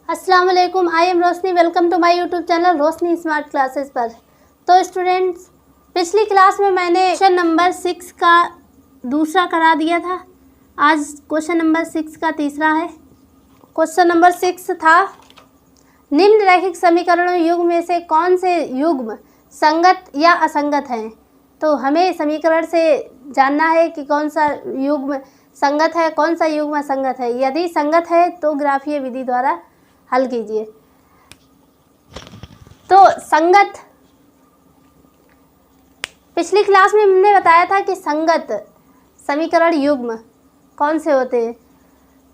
अस्सलाम वालेकुम, I am Roshni. Welcome to my YouTube channel Roshni Smart Classes पर। तो स्टूडेंट्स, पिछली क्लास में मैंने क्वेश्चन नंबर 6 का दूसरा करा दिया था। आज क्वेश्चन नंबर 6 का तीसरा है। क्वेश्चन नंबर 6 था, निम्नलिखित समीकरणों युग्म में से कौन से युग्म संगत या असंगत हैं। तो हमें समीकरण से जानना है कि कौन सा युग्म संगत है, कौन सा युग्म असंगत है। यदि संगत है तो ग्राफीय विधि द्वारा हल कीजिए। तो संगत, पिछली क्लास में हमने बताया था कि संगत समीकरण युग्म कौन से होते हैं।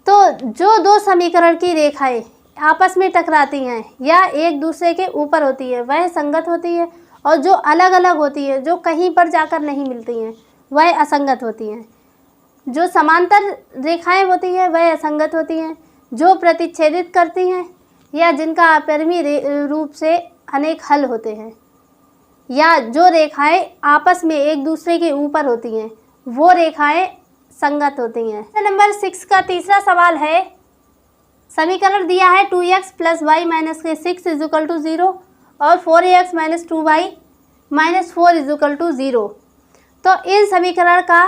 तो जो दो समीकरण की रेखाएं आपस में टकराती हैं या एक दूसरे के ऊपर होती है वह संगत होती है, और जो अलग अलग होती है, जो कहीं पर जाकर नहीं मिलती हैं, वह असंगत होती हैं। जो समांतर रेखाएं होती हैं वह असंगत होती हैं। जो प्रतिच्छेदित करती हैं या जिनका अपरिमेय रूप से अनेक हल होते हैं, या जो रेखाएं आपस में एक दूसरे के ऊपर होती हैं वो रेखाएं संगत होती हैं। नंबर 6 का तीसरा सवाल है, समीकरण दिया है 2x + y - 6 = 0 और 4x - 2y - 4 = 0। तो इन समीकरण का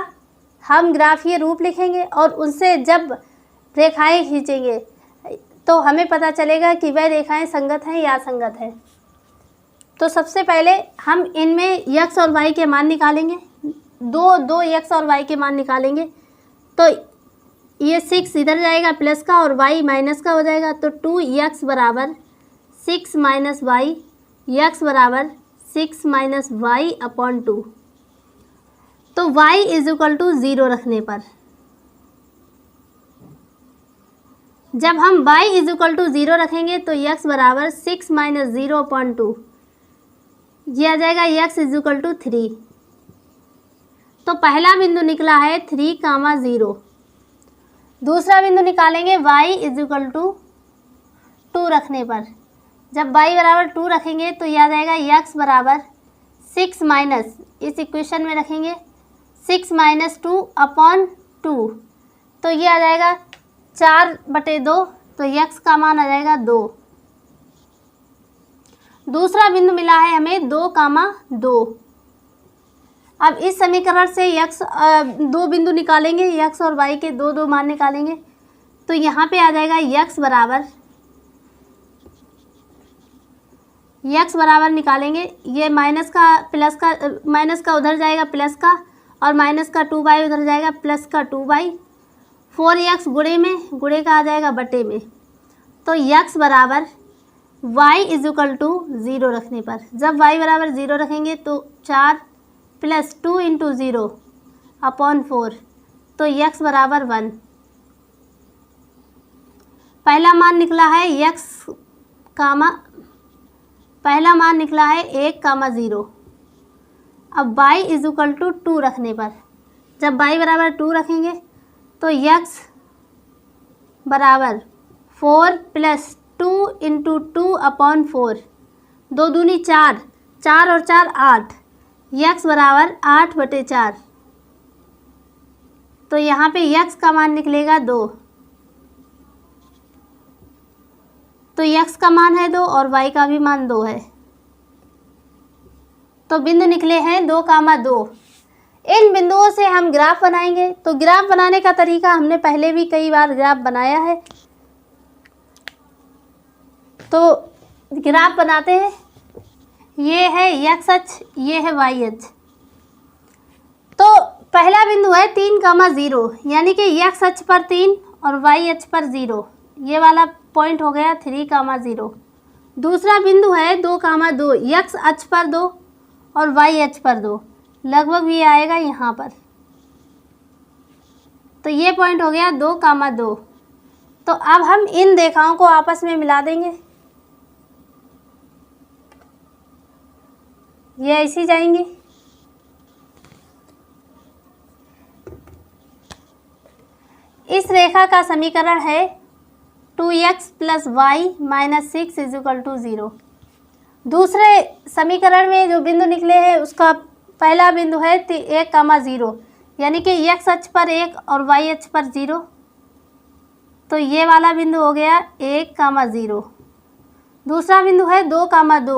हम ग्राफीय रूप लिखेंगे और उनसे जब रेखाएं खींचेंगे तो हमें पता चलेगा कि वह रेखाएं संगत हैं या असंगत हैं। तो सबसे पहले हम इनमें x और y के मान निकालेंगे। दो x और y के मान निकालेंगे। तो ये 6 इधर जाएगा प्लस का और y माइनस का हो जाएगा। तो 2x = 6 - y, x = 6 - y/2। तो y = 0 रखने पर, जब हम y = 0 रखेंगे तो x = 6 - 0/2, यह आ जाएगा x = 3। तो पहला बिंदु निकला है 3, 0। दूसरा बिंदु निकालेंगे y = 2 रखने पर। जब y = 2 रखेंगे तो यह आ जाएगा x = 6 माइनस, इस इक्वेशन में रखेंगे 6 - 2/2। तो ये आ जाएगा 4/2। तो x का मान आ जाएगा 2। दूसरा बिंदु मिला है हमें 2, 2। अब इस समीकरण से दो बिंदु निकालेंगे, x और y के दो मान निकालेंगे। तो यहाँ पे आ जाएगा x बराबर निकालेंगे, ये माइनस का उधर जाएगा प्लस का, और माइनस का 2y उधर जाएगा प्लस का 2y। 4x गुणे का आ जाएगा बटे में। तो x बराबर y = 0 रखने पर, जब y = 0 रखेंगे तो 4 + 2 × 0/4। तो x = 1। पहला मान निकला है 1, 0। अब y = 2 रखने पर, जब y = 2 रखेंगे तो x = 4 + 2 × 2/4। 2 दूनी 4, 4 और 4 8, x = 8/4। तो यहाँ पे x का मान निकलेगा 2। तो x का मान है 2 और y का भी मान 2 है। तो बिंदु निकले हैं 2, 2। इन बिंदुओं से हम ग्राफ बनाएंगे। तो ग्राफ बनाने का तरीका हमने पहले भी कई बार ग्राफ बनाया है। तो ग्राफ बनाते हैं। ये है x अक्ष, ये है y अक्ष। तो पहला बिंदु है 3, 0, यानी कि x अक्ष पर 3 और y अक्ष पर 0। ये वाला पॉइंट हो गया 3, 0। दूसरा बिंदु है 2, 2, x अक्ष पर 2 और y अक्ष पर 2, लगभग ये आएगा यहाँ पर। तो ये पॉइंट हो गया 2, 2। तो अब हम इन रेखाओं को आपस में मिला देंगे। ये ऐसी जाएंगी। इस रेखा का समीकरण है 2x + y - 6 = 0। दूसरे समीकरण में जो बिंदु निकले हैं उसका पहला बिंदु है 1, 0, यानी कि x अक्ष पर 1 और y अक्ष पर 0। तो ये वाला बिंदु हो गया 1, 0। दूसरा बिंदु है 2, 2,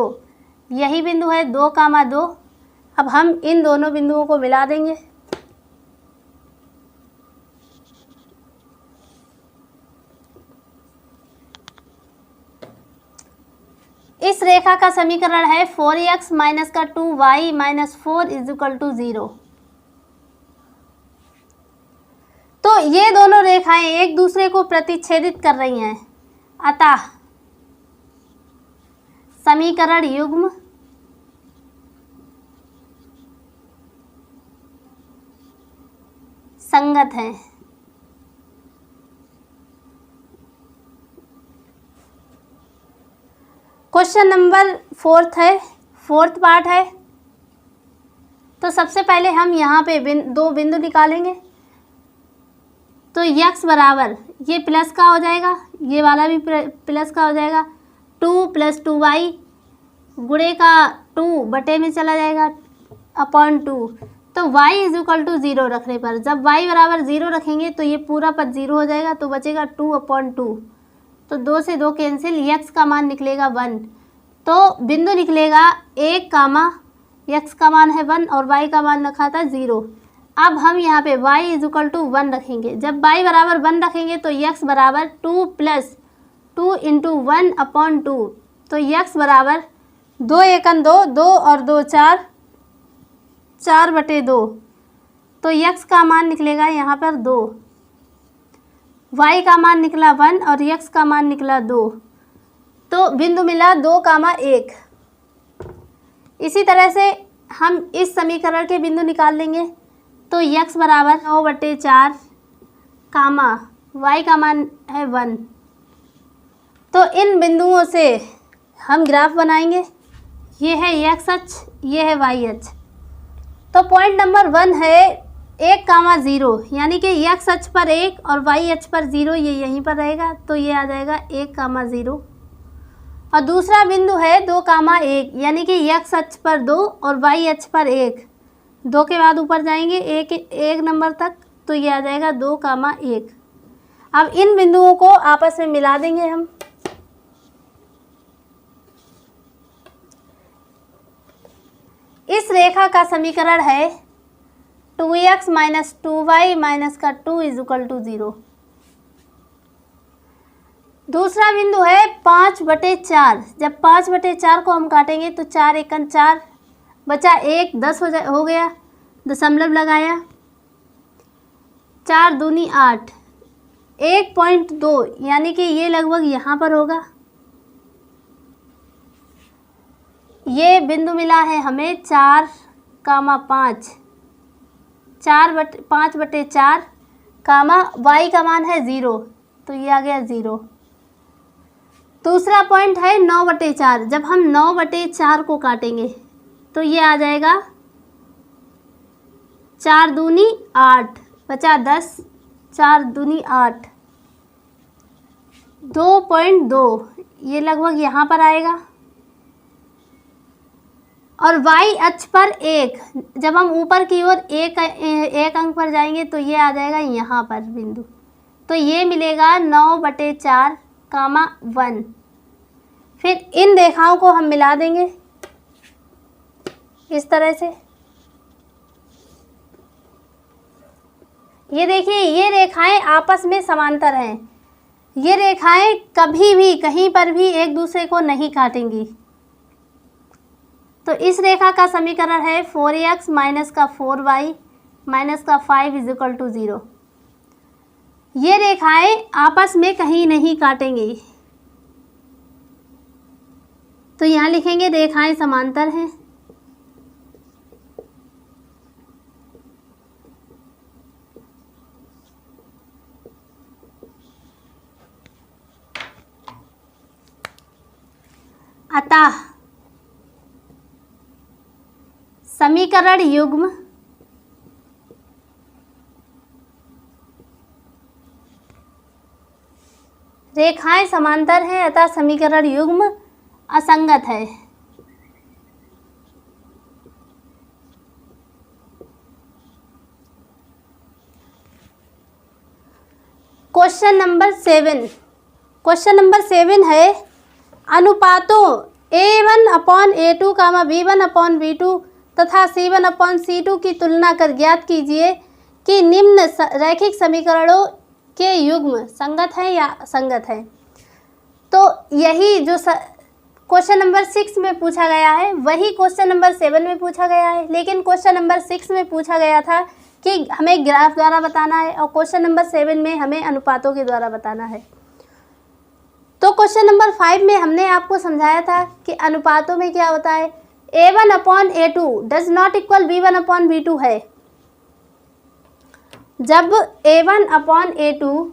यही बिंदु है 2, 2। अब हम इन दोनों बिंदुओं को मिला देंगे। इस रेखा का समीकरण है 4x माइनस का 2y minus 4 is equal to 0। तो ये दोनों रेखाएं एक दूसरे को प्रतिच्छेदित कर रही हैं, अतः समीकरण युग्म संगत हैं। क्वेश्चन नंबर 4 है, 4th पार्ट है। तो सबसे पहले हम यहाँ पे दो बिंदु निकालेंगे। तो x बराबर ये प्लस का हो जाएगा, ये वाला भी प्लस का हो जाएगा। 2 + 2y गुणे का 2 बटे में चला जाएगा अपॉन 2। तो y इज इक्वल टू 0 रखने पर, जब y बराबर 0 रखेंगे तो ये पूरा पद 0 हो जाएगा, तो बचेगा 2/2। तो 2 से 2 कैंसिल, x का मान निकलेगा 1। तो बिंदु निकलेगा 1, x का मान है 1 और y का मान रखा था 0। अब हम यहाँ पे y इज इक्वल टू 1 रखेंगे। जब y बराबर 1 रखेंगे तो x बराबर 2 + 2 × 1/2। तो x बराबर 2 × 1 = 2, 2 और 2 4, 4/2। तो x का मान निकलेगा यहाँ पर 2, y का मान निकला 1 और x का मान निकला 2। तो बिंदु मिला 2, 1। इसी तरह से हम इस समीकरण के बिंदु निकाल लेंगे। तो x बराबर 9/4, y का मान है 1। तो इन बिंदुओं से हम ग्राफ बनाएंगे। ये है x अक्ष, ये है y अक्ष। तो पॉइंट नंबर 1 है 1, 0, यानी कि x अक्ष पर 1 और y अक्ष पर 0, ये यहीं पर रहेगा। तो ये आ जाएगा 1, 0। और दूसरा बिंदु है 2, 1, यानी कि x अक्ष पर 2 और y अक्ष पर 1। 2 के बाद ऊपर जाएंगे 1 नंबर तक, तो ये आ जाएगा 2, 1। अब इन बिंदुओं को आपस में मिला देंगे हम। इस रेखा का समीकरण है 2x माइनस 2y माइनस का 2 इज इक्वल टू 0। दूसरा बिंदु है 5/4। जब 5/4 को हम काटेंगे तो 4 × 4 बचा 1, 10 हो गया, दशमलव लगाया, 4 दूनी 8, 1.2, यानी कि ये लगभग यहाँ पर होगा। ये बिंदु मिला है हमें 4, 5, 5/4, y का मान है 0, तो ये आ गया 0। दूसरा पॉइंट है 9/4। जब हम 9/4 को काटेंगे तो ये आ जाएगा 4 दूनी 8, बचा 10, 4 दूनी 8, 2.2, ये लगभग यहाँ पर आएगा। और y अक्ष पर 1, जब हम ऊपर की ओर एक अंक पर जाएंगे तो ये आ जाएगा यहाँ पर बिंदु। तो ये मिलेगा 9/4, 1। फिर इन रेखाओं को हम मिला देंगे इस तरह से। ये देखिए, ये रेखाएं आपस में समांतर हैं। ये रेखाएं कभी भी कहीं पर भी एक दूसरे को नहीं काटेंगी। तो इस रेखा का समीकरण है 4x माइनस का 4y माइनस का 5 इज इक्वल टू 0। ये रेखाएं आपस में कहीं नहीं काटेंगी। तो यहाँ लिखेंगे रेखाएं समांतर हैं। अतः समीकरण युग्म रेखाएं समांतर हैं, अतः समीकरण युग्म असंगत है। क्वेश्चन नंबर 7 है अनुपातों A1/A2, B1/B2 तथा C1/C2 की तुलना कर ज्ञात कीजिए कि निम्न रैखिक समीकरणों के युग्म संगत हैं या असंगत हैं। तो यही जो क्वेश्चन नंबर 6 में पूछा गया है वही क्वेश्चन नंबर 7 में पूछा गया है, लेकिन क्वेश्चन नंबर 6 में पूछा गया था कि हमें ग्राफ द्वारा बताना है और क्वेश्चन नंबर 7 में हमें अनुपातों के द्वारा बताना है। तो क्वेश्चन नंबर 5 में हमने आपको समझाया था कि अनुपातों में क्या होता है, A1/A2 does not equal B1/B2 है। जब A1/A2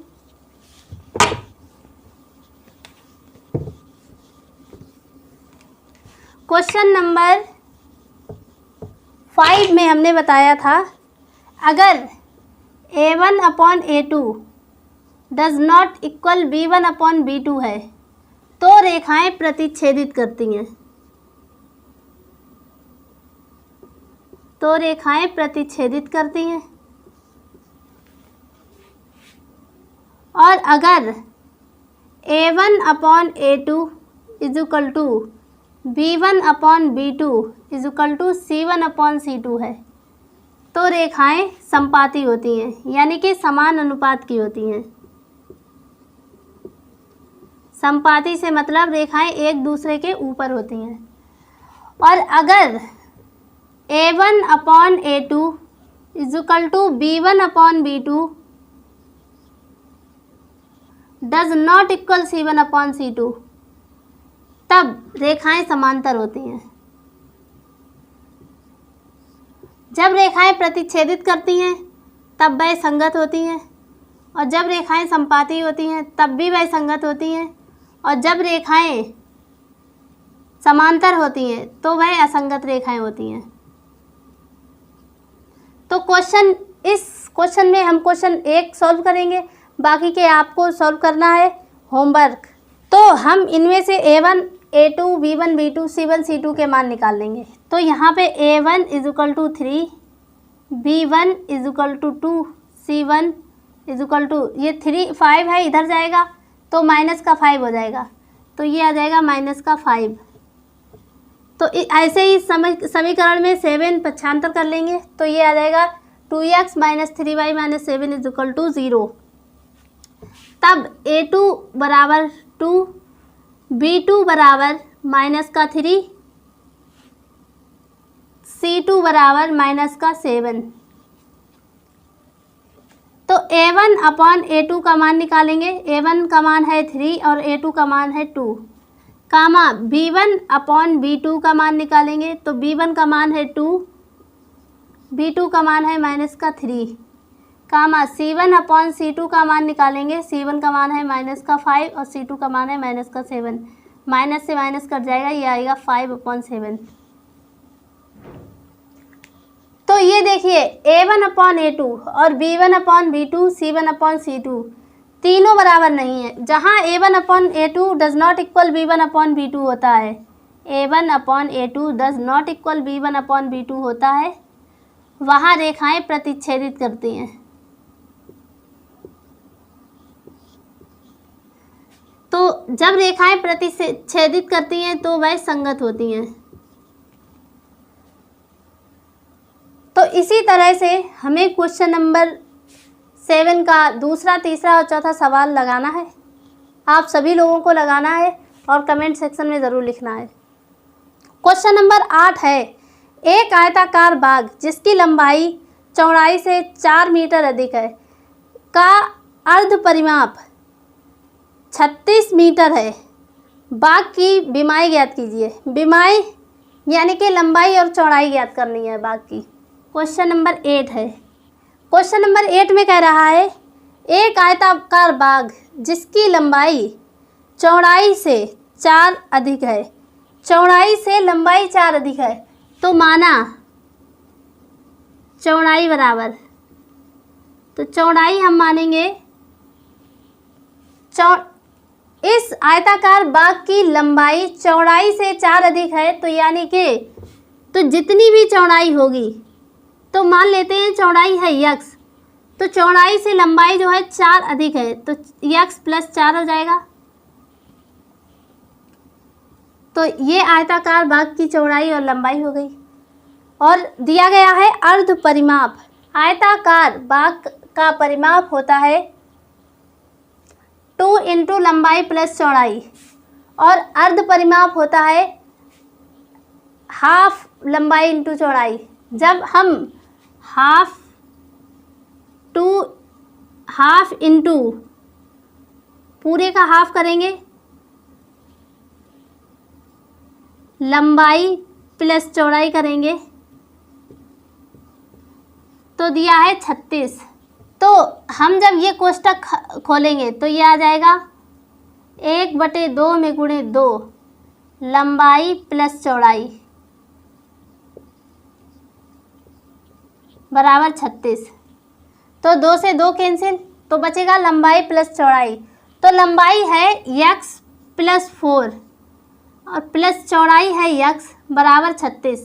क्वेश्चन नंबर 5 में हमने बताया था अगर A1/A2 does not equal B1/B2 है तो रेखाएं प्रतिच्छेदित करती हैं। और अगर A1/A2 is equal to B1/B2 is equal to C1/C2 है तो रेखाएं समपाती होती हैं, यानी कि समान अनुपात की होती हैं। समपाती से मतलब रेखाएं एक दूसरे के ऊपर होती हैं। और अगर A1/A2 is equal to B1/B2 does not equal C1/C2 तब रेखाएं समांतर होती हैं। जब रेखाएं प्रतिच्छेदित करती हैं तब वह संगत होती हैं, और जब रेखाएं समपाती होती हैं तब भी वह संगत होती हैं, और जब रेखाएं समांतर होती हैं तो वह असंगत रेखाएं होती हैं। तो इस क्वेश्चन में हम क्वेश्चन 1 सॉल्व करेंगे, बाकी के आपको सॉल्व करना है होमवर्क। तो हम इनमें से A1, A2, B1, B2, C1, C2 के मान निकाल लेंगे। तो यहाँ पे A1 is equal to 3, B1 is equal to 2, C1 is equal to ये 5 है, इधर जाएगा तो माइनस का 5 हो जाएगा, तो ये आ जाएगा माइनस का 5। तो ऐसे ही समीकरण में 7 पक्षांतर कर लेंगे तो ये आ जाएगा 2x - 3y - 7 is equal to 0। तब A2 बराबर 2, B2 बराबर माइनस का 3, C2 बराबर माइनस का 7। तो A1/A2 का मान निकालेंगे। A1 का मान है 3 और A2 का मान है 2, कामा B1/B2 का मान निकालेंगे। तो B1 का मान है 2, B2 का मान है माइनस का 3, कामा C1/C2 का मान निकालेंगे। C1 का मान है माइनस का 5 और C2 का मान है माइनस का 7। माइनस से माइनस कट जाएगा, ये आएगा 5/7। तो ये देखिए A1/A2 और B1/B2, C1/C2 तीनों बराबर नहीं है। जहाँ A1/A2 does not equal B1/B2 होता है, A1/A2 does not equal B1/B2 होता है, वहाँ रेखाएं प्रतिच्छेदित करती हैं। तो जब रेखाएं प्रतिच्छेदित करती हैं तो वह संगत होती हैं। तो इसी तरह से हमें क्वेश्चन नंबर 7 का दूसरा, तीसरा और चौथा सवाल लगाना है। आप सभी लोगों को लगाना है और कमेंट सेक्शन में ज़रूर लिखना है। क्वेश्चन नंबर 8 है, एक आयताकार बाग जिसकी लंबाई चौड़ाई से 4 मीटर अधिक है का अर्ध परिमाप 36 मीटर है। बाग की बिमाई ज्ञात कीजिए। बिमाई यानी कि लंबाई और चौड़ाई ज्ञात करनी है बाग की। क्वेश्चन नंबर 8 है। क्वेश्चन नंबर 8 में कह रहा है एक आयताकार बाग जिसकी लंबाई चौड़ाई से 4 अधिक है। चौड़ाई से लंबाई 4 अधिक है, तो माना चौड़ाई बराबर, तो चौड़ाई हम मानेंगे इस आयताकार बाग की लंबाई चौड़ाई से 4 अधिक है, तो यानी कि तो जितनी भी चौड़ाई होगी, तो मान लेते हैं चौड़ाई है x, तो तो चौड़ाई से लंबाई जो है 4 अधिक है, तो x प्लस 4 हो जाएगा। तो ये आयताकार भाग की चौड़ाई और लंबाई हो गई। और दिया गया है अर्ध परिमाप। आयताकार भाग का परिमाप होता है 2 इंटू लंबाई प्लस चौड़ाई, और अर्ध परिमाप होता है हाफ लंबाई इंटू चौड़ाई। जब हम हाफ इंटू पूरे का हाफ करेंगे, लंबाई प्लस चौड़ाई करेंगे, तो दिया है 36। तो हम जब ये कोष्टक खोलेंगे तो ये आ जाएगा 1/2 में गुणे 2 लंबाई प्लस चौड़ाई बराबर 36। तो 2 से 2 कैंसिल, तो बचेगा लंबाई प्लस चौड़ाई। तो लंबाई है x प्लस 4 और प्लस चौड़ाई है x बराबर 36।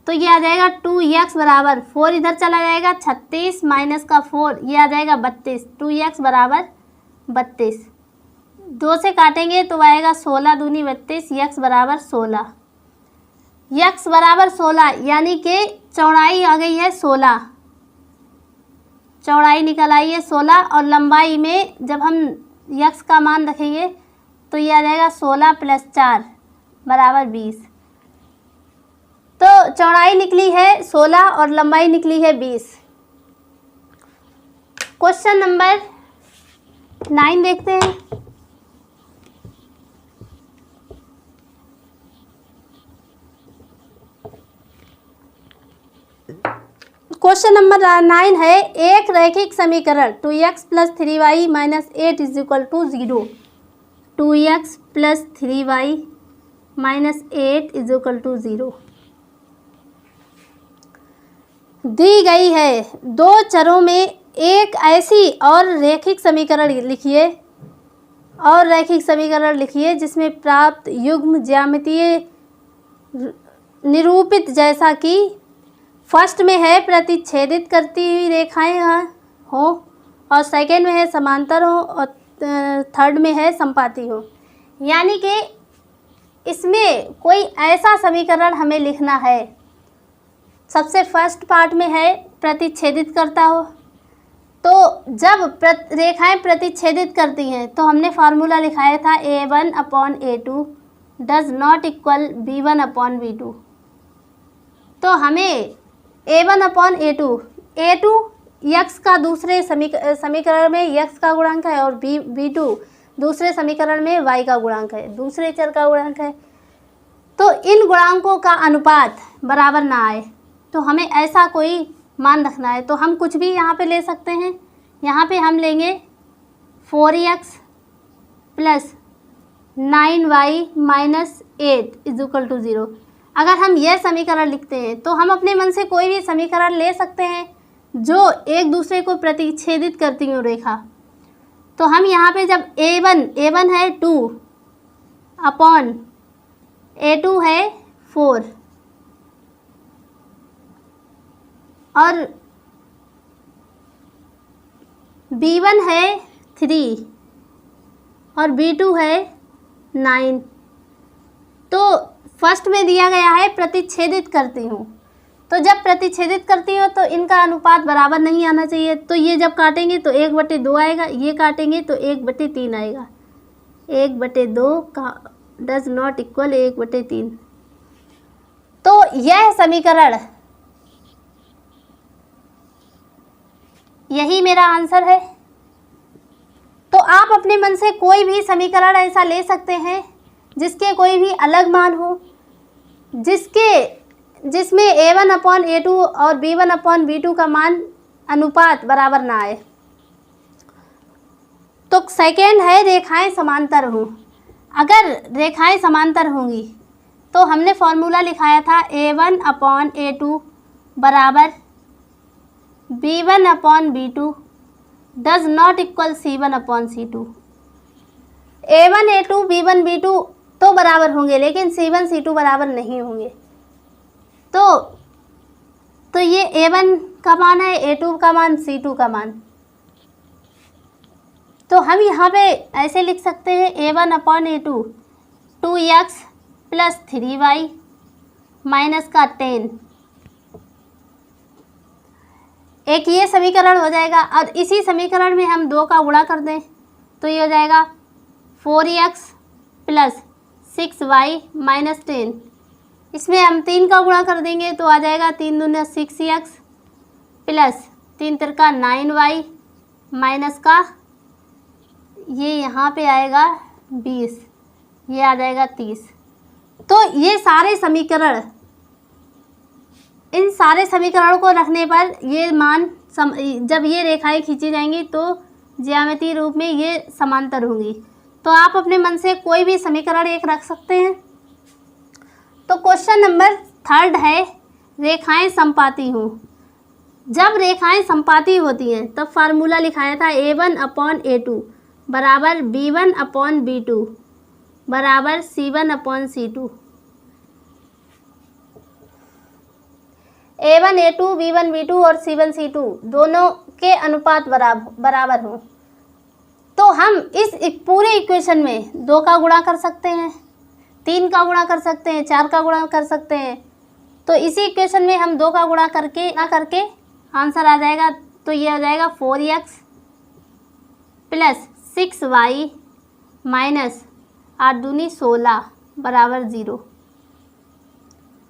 तो ये आ जाएगा 2x बराबर 4, इधर चला जाएगा 36 माइनस का 4, ये आ जाएगा 32। 2x बराबर 32, 2 से काटेंगे तो आएगा 16 दूनी 32, x बराबर 16। x बराबर 16 यानी कि चौड़ाई आ गई है 16, चौड़ाई निकल आई है 16, और लंबाई में जब हम x का मान रखेंगे तो ये आ जाएगा 16 प्लस 4 बराबर 20। तो चौड़ाई निकली है 16 और लंबाई निकली है 20। क्वेश्चन नंबर 9 देखते हैं। क्वेश्चन नंबर 9 है, एक रैखिक समीकरण 2x plus 3y minus 8 is equal to 0। 2x plus 3y minus 8 is equal to 0 दी गई है। दो चरों में एक ऐसी और रैखिक समीकरण लिखिए, और रैखिक समीकरण लिखिए जिसमें प्राप्त युग्म ज्यामितीय निरूपित जैसा कि फर्स्ट में है प्रतिच्छेदित करती हुई रेखाएं हो, और सेकंड में है समांतर हो, और थर्ड में है संपाती हो। यानी कि इसमें कोई ऐसा समीकरण हमें लिखना है। सबसे फर्स्ट पार्ट में है प्रतिच्छेदित करता हो, तो जब रेखाएं प्रतिच्छेदित करती हैं तो हमने फार्मूला लिखाया था a1/a2 does not equal b1/b2। तो हमें a1/a2 x का दूसरे समीकरण में x का गुणांक है, और b2 दूसरे समीकरण में y का गुणांक है, दूसरे चर का गुणांक है। तो इन गुणांकों का अनुपात बराबर ना आए, तो हमें ऐसा कोई मान रखना है। तो हम कुछ भी यहाँ पे ले सकते हैं। यहाँ पे हम लेंगे 4x plus 9y minus 8 is equal to 0। अगर हम यह समीकरण लिखते हैं तो हम अपने मन से कोई भी समीकरण ले सकते हैं जो एक दूसरे को प्रतिच्छेदित करती हो रेखा। तो हम यहाँ पे जब a1 है 2 अपॉन a2 है 4, और b1 है 3 और b2 है 9, तो फर्स्ट में दिया गया है प्रतिच्छेदित करती हूँ। तो जब प्रतिच्छेदित करती हो तो इनका अनुपात बराबर नहीं आना चाहिए। तो ये जब काटेंगे तो 1/2 आएगा, ये काटेंगे तो 1/3 आएगा। 1/2 का डज नॉट इक्वल 1/3। तो यह समीकरण, यही मेरा आंसर है। तो आप अपने मन से कोई भी समीकरण ऐसा ले सकते हैं जिसके कोई भी अलग मान हो, जिसमें a1/a2 और b1/b2 का मान अनुपात बराबर ना आए। तो सेकेंड है रेखाएं समांतर हों। अगर रेखाएं समांतर होंगी तो हमने फॉर्मूला लिखाया था a1/a2 बराबर b1/b2 does not equal c1/c2। a1 a2 b1 b2 तो बराबर होंगे, लेकिन c1 c2 बराबर नहीं होंगे। तो ये a1 का मान है, A2 का मान, C2 का मान। तो हम यहाँ पे ऐसे लिख सकते हैं A1/A2 2x plus 3y minus का 10। एक ये समीकरण हो जाएगा और इसी समीकरण में हम 2 का गुणा कर दें तो ये हो जाएगा 4x प्लस 6y माइनस 10। इसमें हम 3 का गुणा कर देंगे तो आ जाएगा 3 दूना 6x प्लस 3 तिरका 9y माइनस का ये यहाँ पे आएगा 20, ये आ जाएगा 30। तो ये सारे समीकरण, इन सारे समीकरणों को रखने पर ये मान जब ये रेखाएं खींची जाएंगी तो ज्यामितीय रूप में ये समांतर होंगी। तो आप अपने मन से कोई भी समीकरण एक रख सकते हैं। तो क्वेश्चन नंबर 3 है, रेखाएं समपाती हों। जब रेखाएं समपाती होती हैं तब फार्मूला लिखाया था A1/A2 बराबर B1/B2 बराबर C1/C2। A1 A2 B1 B2 और C1 C2 दोनों के अनुपात बराबर हों तो हम इस पूरे इक्वेशन में 2 का गुणा कर सकते हैं, 3 का गुणा कर सकते हैं, 4 का गुणा कर सकते हैं। तो इसी इक्वेशन में हम 2 का गुणा करके आंसर आ जाएगा। तो ये आ जाएगा 4x प्लस 6y माइनस 8 दूनी 16 बराबर 0।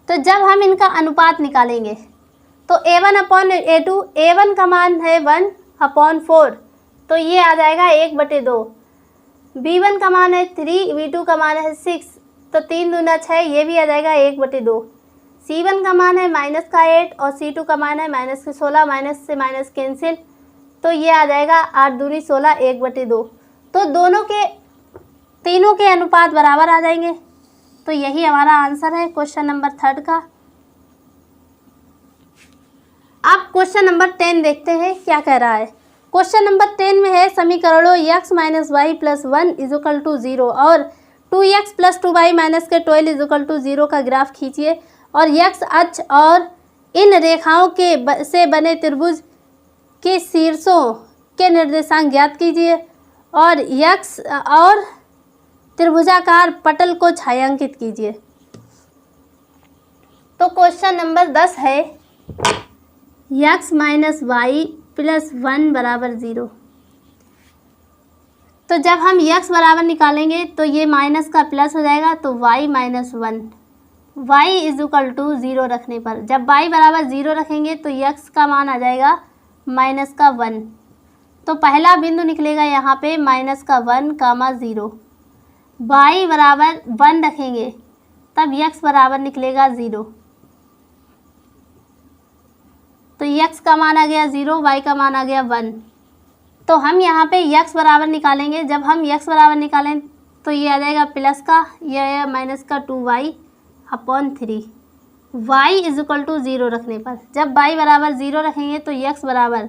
तो जब हम इनका अनुपात निकालेंगे तो A1/A2, A1 का मान है 1/4 तो ये आ जाएगा 1/2। B1 का मान है 3, B2 का मान है 6 तो 3 दूना 6, ये भी आ जाएगा 1/2। C1 का मान है माइनस का 8 और C2 का मान है माइनस का 16, माइनस से माइनस कैंसिल तो ये आ जाएगा 8 दूनी 16 1/2। तो तीनों के अनुपात बराबर आ जाएंगे। तो यही हमारा आंसर है क्वेश्चन नंबर 3 का। अब क्वेश्चन नंबर 10 देखते हैं क्या कह रहा है। क्वेश्चन नंबर 10 में है समीकरणों x minus y plus 1 is equal to 0 और 2x प्लस 2y माइनस के 12 इजुकल टू 0 का ग्राफ खींचिए और x अक्ष और इन रेखाओं से बने त्रिभुज के शीर्षों के निर्देशांक ज्ञात कीजिए और x और त्रिभुजाकार पटल को छायांकित कीजिए। तो क्वेश्चन नंबर 10 है x माइनस वाई प्लस 1 बराबर 0। तो जब हम x बराबर निकालेंगे तो ये माइनस का प्लस हो जाएगा तो y minus 1, y is equal to 0 रखने पर जब y बराबर 0 रखेंगे तो x का मान आ जाएगा माइनस का 1। तो पहला बिंदु निकलेगा यहाँ पे माइनस का 1, 0। y बराबर 1 रखेंगे तब x बराबर निकलेगा 0। तो x का मान आ गया 0, y का मान आ गया 1। तो हम यहाँ पे x बराबर निकालेंगे। जब हम x बराबर निकालें तो ये आ जाएगा प्लस का, ये आया माइनस का 2y/3। y is equal to 0 रखने पर जब y बराबर 0 रखेंगे तो x बराबर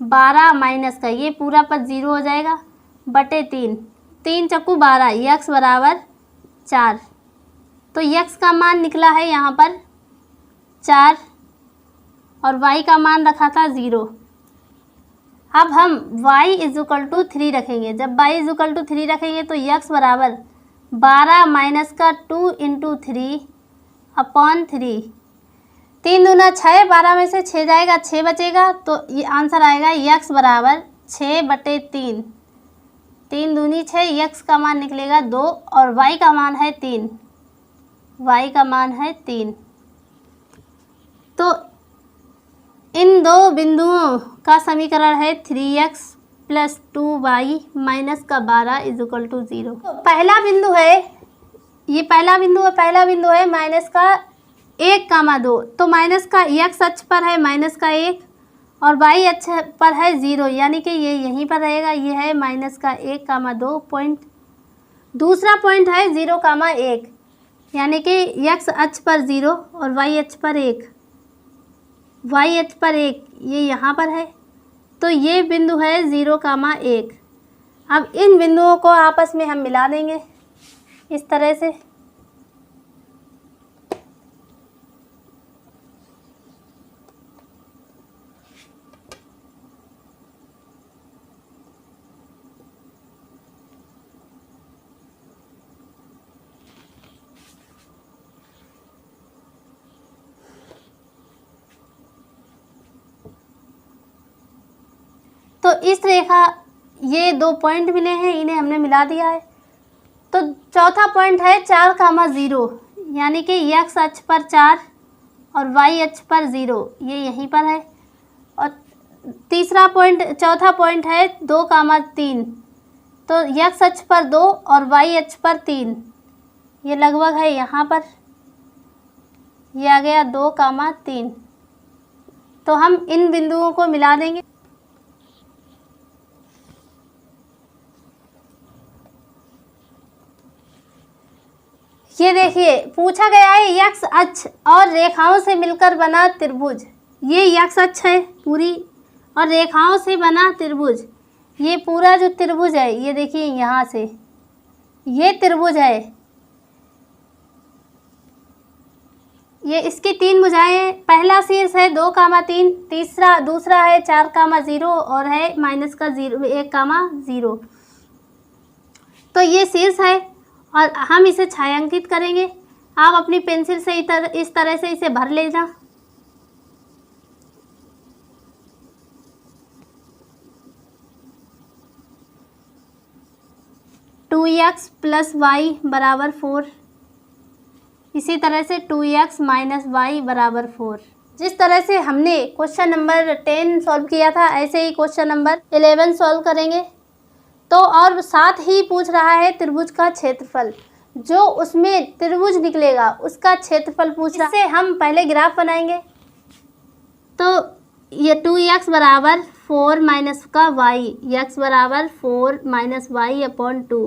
12 माइनस का ये पूरा पद 0 हो जाएगा बटे 3, 3 चक्कू 12, x बराबर 4। तो x का मान निकला है यहाँ पर 4 और y का मान रखा था 0। अब हम y इज इक्वल टू 3 रखेंगे। जब y इज इक्वल टू 3 रखेंगे तो x बराबर 12 माइनस का 2 इंटू 3/3। 3 दूना 6, 12 में से 6 जाएगा, 6 बचेगा तो ये आंसर आएगा x बराबर 6/3। 3 दूनी 6, x का मान निकलेगा 2 और y का मान है 3, y का मान है 3। तो इन दो बिंदुओं का समीकरण है 3x प्लस 2y माइनस का 12 इज इक्वल टू 0। पहला बिंदु है, ये पहला बिंदु है माइनस का 1,2। तो माइनस का x अक्ष पर है माइनस का 1 और y अक्ष पर है 0 यानी कि ये यहीं पर रहेगा। ये है माइनस का 1,2 पॉइंट। दूसरा पॉइंट है 0,1 यानी कि x अक्ष पर 0 और y अक्ष पर 1, y अक्ष पर 1 ये यहाँ पर है। तो ये बिंदु है 0,1। अब इन बिंदुओं को आपस में हम मिला देंगे इस तरह से। तो इस रेखा, ये 2 पॉइंट मिले हैं, इन्हें हमने मिला दिया है। तो चौथा पॉइंट है 4,0, यानी कि x अक्ष पर 4 और y अक्ष पर 0, ये यहीं पर है। और चौथा पॉइंट है 2,3, तो x अक्ष पर 2 और y अक्ष पर 3, ये लगभग है यहाँ पर, ये आ गया 2,3। तो हम इन बिंदुओं को मिला देंगे। ये देखिए, पूछा गया है x अक्ष और रेखाओं से मिलकर बना त्रिभुज। ये x अक्ष है पूरी और रेखाओं से बना त्रिभुज। ये पूरा जो त्रिभुज है, ये देखिए यहाँ से ये त्रिभुज है, ये इसकी 3 भुजाएं हैं। पहला शीर्ष है 2,3, दूसरा है 4,0 और है माइनस का 1,0। तो ये शीर्ष है और हम इसे छायांकित करेंगे। आप अपनी पेंसिल से इस तरह से इसे भर लेना। टू एक्स प्लस वाई बराबर 4, इसी तरह से 2x माइनस वाई बराबर 4। जिस तरह से हमने क्वेश्चन नंबर 10 सॉल्व किया था, ऐसे ही क्वेश्चन नंबर 11 सॉल्व करेंगे। तो और साथ ही पूछ रहा है त्रिभुज का क्षेत्रफल, जो उसमें त्रिभुज निकलेगा उसका क्षेत्रफल पूछ रहा है। इससे हम पहले ग्राफ बनाएंगे। तो ये 2x बराबर 4 माइनस का y, x बराबर 4 माइनस वाई अपॉन 2,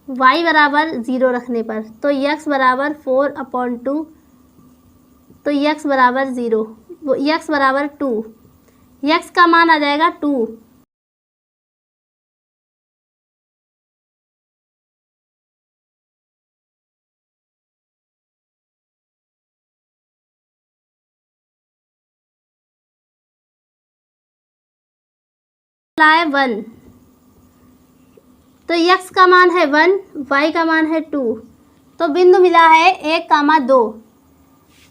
y बराबर 0 रखने पर, तो x बराबर 4 अपॉन 2, तो x बराबर 0, x बराबर 2, x का मान आ जाएगा 2। है 1, तो x का मान है 1, y का मान है 2, तो बिंदु मिला है 1,2।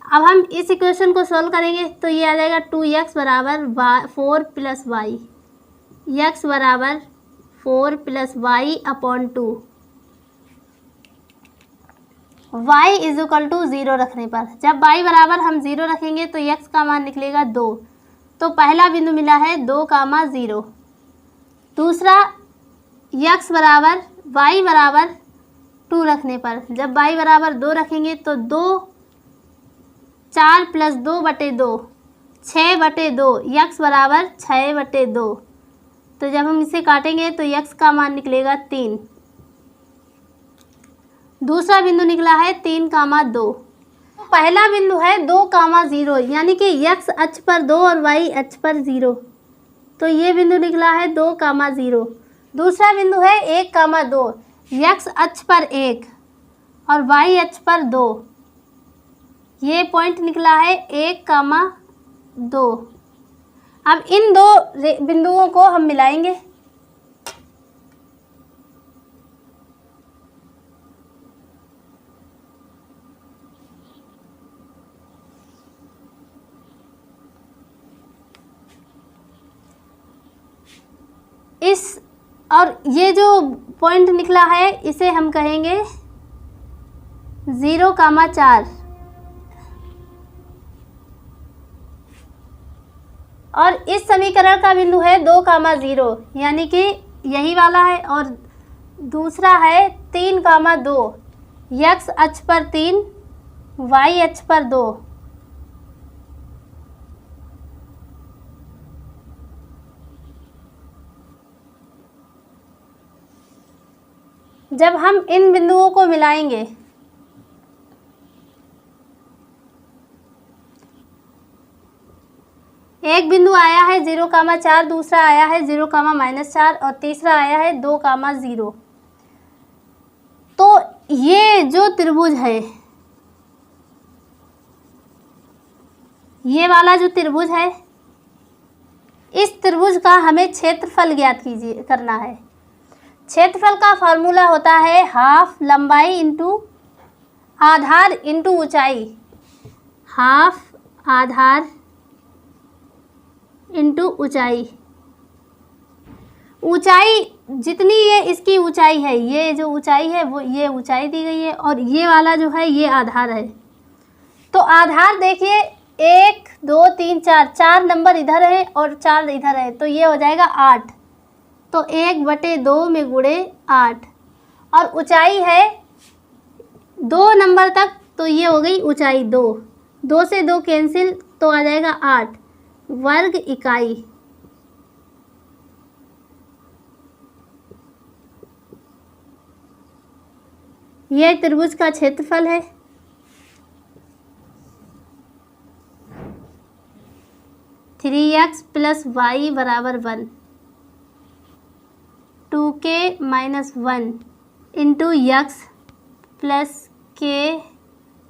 अब हम इस इक्वेशन को सॉल्व करेंगे तो ये आ जाएगा 2x बराबर 4 प्लस वाई, x बराबर 4 plus y upon 2, y is equal to 0 रखने पर, जब y बराबर हम 0 रखेंगे तो x का मान निकलेगा 2। तो पहला बिंदु मिला है 2,0। दूसरा x बराबर y बराबर 2 रखने पर, जब y बराबर 2 रखेंगे तो 2, 4 प्लस 2/2, 6/2, x बराबर 6/2। तो जब हम इसे काटेंगे तो x का मान निकलेगा 3। दूसरा बिंदु निकला है 3,2। पहला बिंदु है 2,0, यानी कि x अक्ष पर 2 और y अक्ष पर 0, तो ये बिंदु निकला है 2,0। दूसरा बिंदु है 1,2, x अक्ष पर 1 और y अक्ष पर 2, ये पॉइंट निकला है 1,2। अब इन दो बिंदुओं को हम मिलाएंगे। और ये जो पॉइंट निकला है इसे हम कहेंगे 0,4, और इस समीकरण का बिंदु है 2,0, यानी कि यही वाला है, और दूसरा है 3,2, x अक्ष पर 3, y अक्ष पर 2। जब हम इन बिंदुओं को मिलाएंगे एक बिंदु आया है 0,4, दूसरा आया है 0,-4 और तीसरा आया है 2,0। तो ये जो त्रिभुज है, ये वाला जो त्रिभुज है, इस त्रिभुज का हमें क्षेत्रफल ज्ञात करना है। क्षेत्रफल का फॉर्मूला होता है हाफ लंबाई इंटू आधार इंटू ऊंचाई, हाफ आधार इंटू ऊंचाई। ऊंचाई जितनी ये इसकी ऊंचाई है, ये जो ऊंचाई है वो ये ऊंचाई दी गई है, और ये वाला जो है ये आधार है। तो आधार देखिए 1 2 3 4, 4 नंबर इधर है और 4 इधर है, तो ये हो जाएगा 8। तो 1/2 में गुणे 8, और ऊंचाई है 2 नंबर तक, तो ये हो गई ऊंचाई 2। 2 से 2 कैंसिल, तो आ जाएगा 8 वर्ग इकाई। यह त्रिभुज का क्षेत्रफल है। थ्री एक्स प्लस वाई बराबर 1, 2k minus 1 into x plus के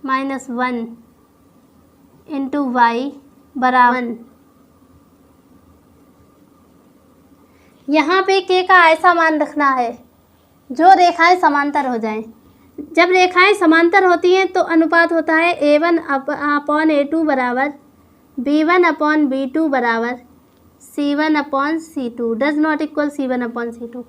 माइनस 1 इंटू वाई बराबर 1। यहाँ पे के का ऐसा मान रखना है जो रेखाएं समांतर हो जाएं। जब रेखाएं समांतर होती हैं तो अनुपात होता है a1 अपॉन a2 बराबर b1 अपॉन b2 बराबर c1 upon c2 does not equal c1 upon c2।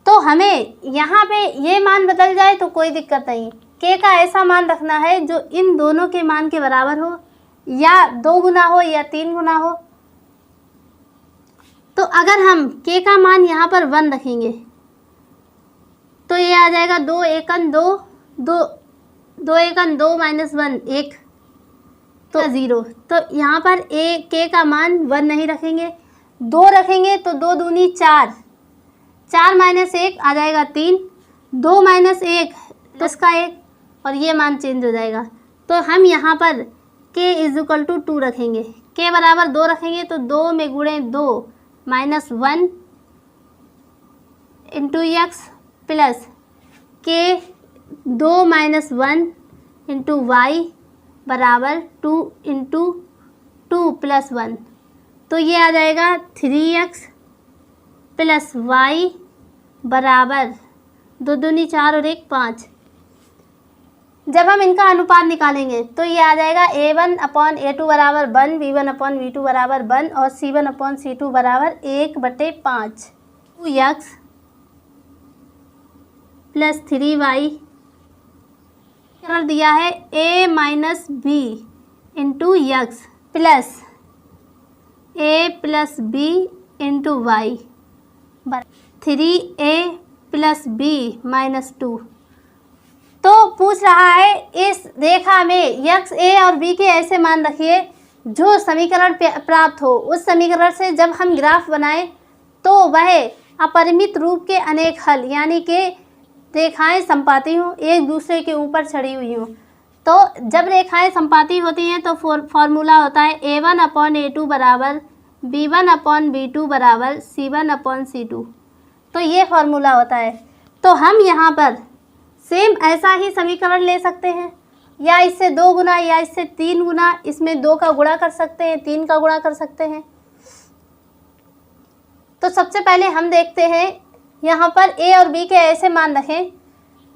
तो हमें यहाँ पे ये मान बदल जाए तो कोई दिक्कत नहीं। के का ऐसा मान रखना है जो इन दोनों के मान के बराबर हो, या 2 गुना हो या 3 गुना हो। तो अगर हम के का मान यहाँ पर 1 रखेंगे तो ये आ जाएगा 2 एकन 2, 2 एकन 2 माइनस 1 1, तो 0। तो यहाँ पर के का मान 1 नहीं रखेंगे, 2 रखेंगे तो 2 दूनी 4, 4 माइनस 1 आ जाएगा 3, 2 माइनस 1 तो इसका 1, और ये मान चेंज हो जाएगा। तो हम यहाँ पर के इज इक्वल टू 2 रखेंगे, के बराबर 2 रखेंगे तो 2 में गुणे 2 माइनस 1 इंटू एक्स प्लस के 2 माइनस 1 इंटू वाई बराबर 2 इंटू 2 प्लस 1। तो ये आ जाएगा 3x प्लस वाई बराबर 2 दूनी 4 और 1 5। जब हम इनका अनुपात निकालेंगे तो ये आ जाएगा a1 अपॉन a2 बराबर 1, b1 अपॉन b2 बराबर 1 और c1 अपॉन c2 बराबर 1/5। 2x प्लस 3y कर दिया है a minus b into x plus a plus b into y 3a plus b minus 2। तो पूछ रहा है इस रेखा में यक्स ए और बी के ऐसे मान रखिए जो समीकरण प्राप्त हो। उस समीकरण से जब हम ग्राफ बनाएं तो वह अपरिमित रूप के अनेक हल यानी कि रेखाएं संपाती हों, एक दूसरे के ऊपर चढ़ी हुई हों। तो जब रेखाएं संपाती होती हैं तो फॉर्मूला होता है a1 अपॉन a2 बराबर b1 अपॉन b2 बराबर c1 अपॉन c2। तो ये फॉर्मूला होता है। तो हम यहाँ पर सेम ऐसा ही समीकरण ले सकते हैं, या इससे 2 गुना या इससे 3 गुना, इसमें 2 का गुणा कर सकते हैं, 3 का गुणा कर सकते हैं। तो सबसे पहले हम देखते हैं यहाँ पर a और b के ऐसे मान रखें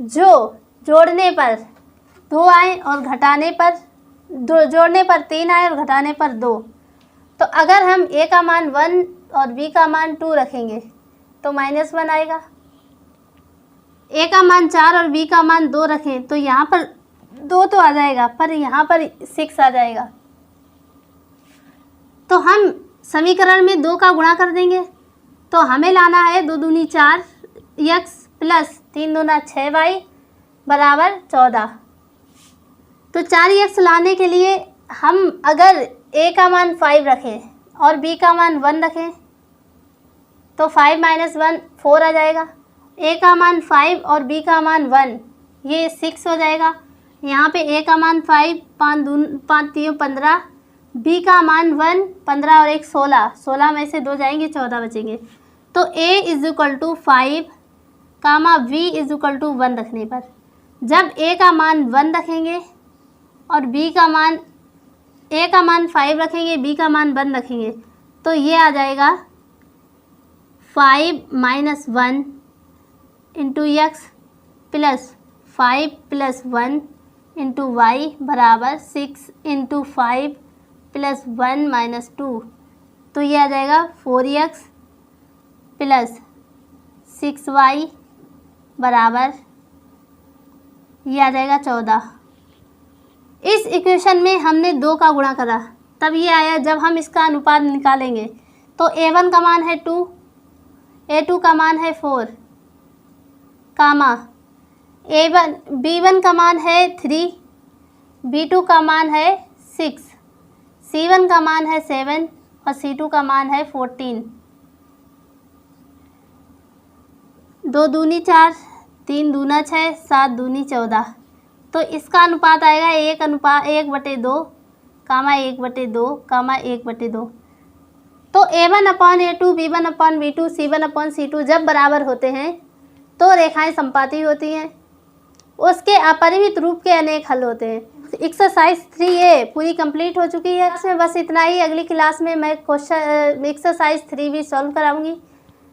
जो जोड़ने पर 2 आए और घटाने पर जोड़ने पर 3 आए और घटाने पर 2। तो अगर हम a का मान 1 और b का मान 2 रखेंगे तो -1 आएगा। a का मान 4 और b का मान 2 रखें तो यहाँ पर 2 तो आ जाएगा, पर यहाँ पर 6 आ जाएगा। तो हम समीकरण में 2 का गुणा कर देंगे तो हमें लाना है 2 दूनी 4 x प्लस 3 दूना 6y बराबर 14। तो 4x लाने के लिए हम अगर a का मान 5 रखें और b का मान 1 रखें तो 5 माइनस 1 4 आ जाएगा। a का मान 5 और b का मान 1, ये 6 हो जाएगा। यहाँ पे a का मान 5, 5 3 15, b का मान 1 15 और 1 16, 16 में से 2 जाएंगे 14 बचेंगे। तो a is equal to 5 comma b is equal to 1 रखने पर, जब a का मान 1 रखेंगे और b का मान a का मान 5 रखेंगे, b का मान 1 रखेंगे तो ये आ जाएगा 5 minus 1 into x plus 5 plus 1 into y बराबर 6 इंटू 5 प्लस 1 माइनस 2। तो ये आ जाएगा 4x प्लस 6y बराबर ये आ जाएगा 14। इस इक्वेशन में हमने 2 का गुणा करा तब ये आया। जब हम इसका अनुपात निकालेंगे तो a1 का मान है 2, a2 का मान है 4, कामा b1 का मान है 3, b2 का मान है 6, c1 का मान है 7 और c2 का मान है 14। 2 दूनी 4, 3 दूना 6, 7 दूनी 14। तो इसका अनुपात आएगा 1/2, कामा 1/2, कामा 1/2। तो a1/a2, b1/b2, c1/c2 जब बराबर होते हैं तो रेखाएं समपाती होती हैं। उसके अपरिमित रूप के अनेक हल होते हैं। एक्सरसाइज 3A पूरी कंप्लीट हो चुकी है। इसमें बस इतना ही। अगली क्लास में मैं क्वेश्चन एक्सरसाइज 3B सॉल्व कराऊंगी।